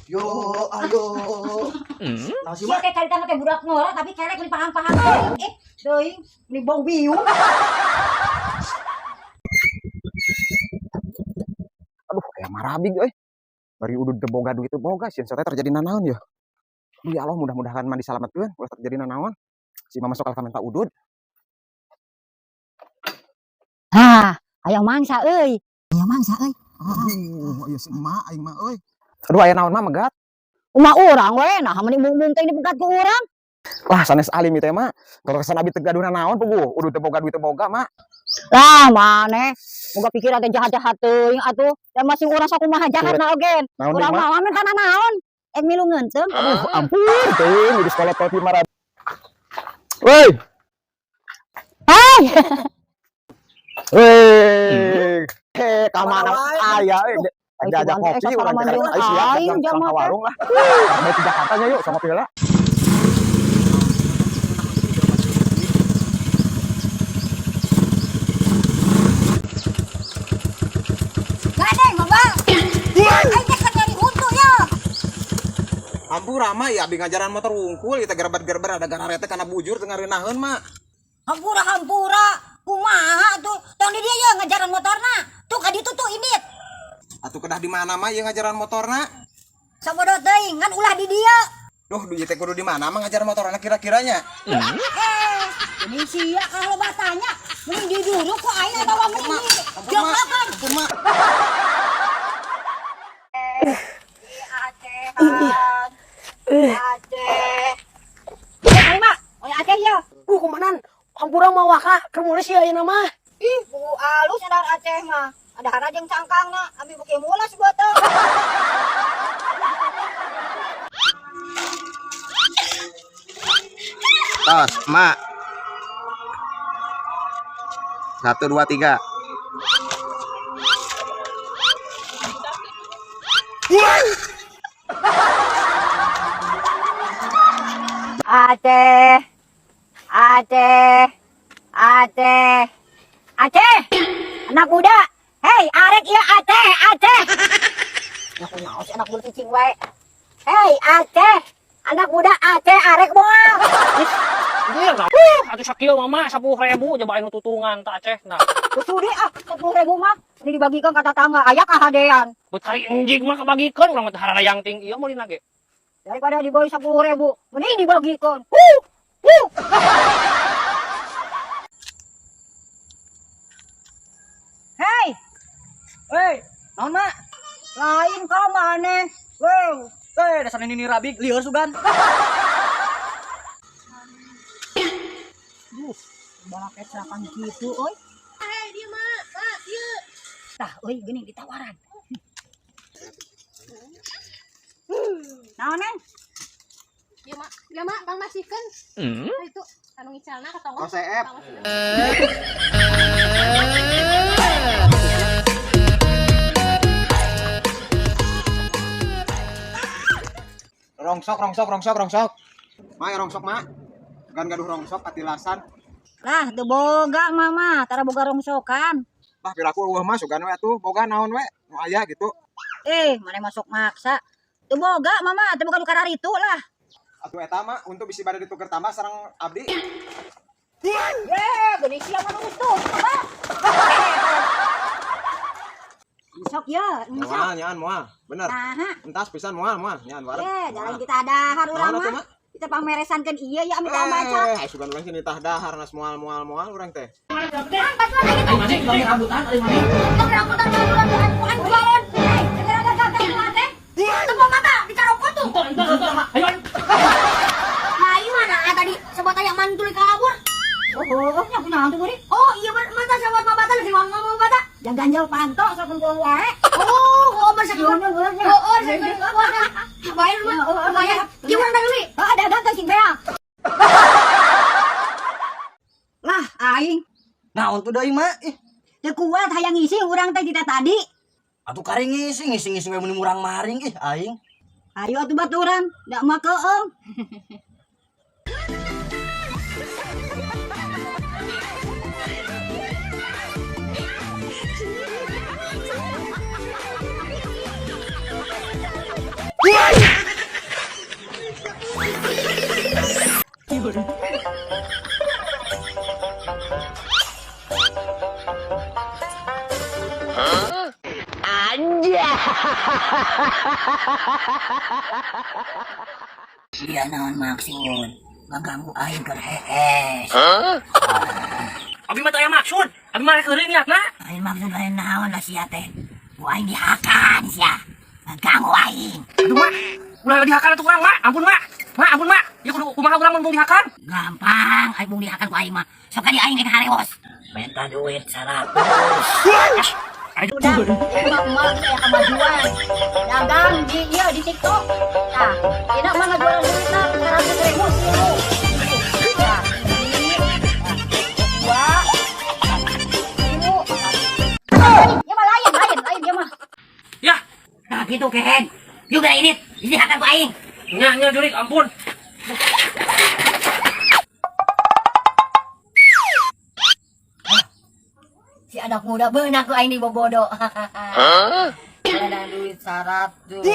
Yo, ayo. Nah, sih kayak cerita teh budak ngora tapi kerek ni paham-paham teh. Deui ni bau biung. Aduh, kayak marabig euy. Bari udud teu boga duit teu boga, sieun teh terjadi nanaon ya? Aduh ya Allah, mudah-mudahan mah disalametkeun ulah terjadi nanaon. Si mama sok alka minta udud. Hah, aya mangsa euy. Aya mangsa euy. Aduh, aya si emak aing mah euy. Aduh, aya naon mah megat? Umah urang we, nah mending mung-mung teh dipegat ku urang. Lah sanes alim ieu teh mah. Kalau kesan abi teu gaduh nanaon puguh, udud teu boga duit teu boga mah. Lah maneh, boga pikiran teh jahat-jahat teuing atuh. Da masing urang sakumaha jahatna oge. Urang mah minta nanaon? Ek milu ngeunteung. Aduh, ampun, teuing di sekolah teh marah. Woi. Hai. Weh, ka mana aya ajak kopi urang cari siap jam warung lah. Mau ke Jakarta nya yuk sama Pila. Gadeng, Babang. Aing kan nyari untu ya. Ampun ramai ya abi ngajaran motor wungkul kita gerbat-gerber ada gararete kana bujur teu ngareunaheun mah. Hampura kumaha tuh tong di dia ya ngajaran motorna tuh ka ditu tuh indit Atuh kedah di mana mah ieu ngajaran motorna? sabodo teuing ngan ulah di dia. Duh duit teh kudu di mana mah ngajaran motorna kira-kiranya? Ini sia kalau batanya mending di dulu kok aing bawa ini jong makan Aceh Mak oi Aceh ya Komandan, hampura mau waka kemulis ya ayeuna mah. ih buku alus sadar Aceh mah ada hara jeung cangkangna abi beuki mulas buat teh. Tos, Mak. 1 2 3. Aceh anak muda hei arek ieu Aceh ngaku naon si anak muda cicing wae hei Aceh anak muda Aceh arek moal Iya nah. Atuh sakieu mama 10.000 coba anu tutungan ta Aceh nah. kusudi 10.000 mah ini dibagikan ke tetangga aya kahadean Bet hari enjing mah kabagikeun urang teh harayang ting ieu meulina ge. daripada dibagi 10.000 mending dibagikan Hei, naon mak? lain ka maneh wow Dasar ini rabig lieur sugan. balak serakan gitu oi Dia mak, dia. tah euy geuning ditawaran naon neng Dia mak, Bang masihkeun. Itu anu ngicalna ka tonggo. Kosep. Rongsok. Mai rongsok, Mak. Gan gaduh rongsok katilasan. lah teu boga mama tara boga rongsokan Lah pilaku eueuh mah sugan we atuh, boga naon we? Nu aya gitu. maneh masuk maksa teu boga mama teu boga nu kararitu lah Atuh eta mah untuk bisi bade dituker tambah sareng abdi. geuning sia mah nutut apa sok ya Moal nyaan moal. Bener. nah Entas pisan moal nyaan wareg. jalan kita dahar urang Naon atuh, mah Mak? kita pameresankeun ieu ya amit baca Sugan urang sini tah dahar nas moal urang teh. Oh iya mata sahabat mabata lagi ngomong mabata yang ganjal panto sok ngomong wae masa bayar gimana tadi ada ganteng sing beak lah aing Naon tuh deui mak? teu kuat hayang ngisi urang teh dita tadi Atuh kari ngisi we mun murang maring aing. ayo atuh baturan da mah keung Woi! Iya naon maksud? Mengganggu aing keur hees. Abi mah teu aya maksud. Abi mah keur niatna. Aing maksud lain naon lah sia teh. Ku aing dihakan sia. Mengganggu aing. Aduh mak, ulah dihakan atuh urang mak. Ampun mak. Mak ampun mak. Ya kudu kumaha urang mun dihakan? Gampang, aing mung dihakan ku aing mah. Sok ka di aing ke hareos. Minta duit 100. Aduh. Udah, emak ya kemajuan. Dagang di di TikTok. Nah, tidak mana jualan duitnya 300.000 kilo. Nah, ini dua, ibu. Ya mah lain dia mah. Ya, Nah gitu Ken. Juga ini dihakan ku aing. nya Jurik ampun. Si anak muda beunang ku aing dibobodo. Hah? Ada duit 100.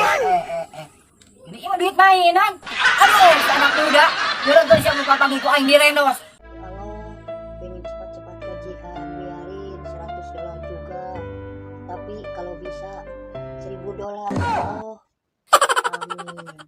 Ini mah duit mainan. Aduh, si anak muda. Gara-gara siapa muka panggil ku aing direnos. Kalau pengen cepat-cepat gajian, biarin $100 juga. Tapi kalau bisa $1.000. Oh, amin.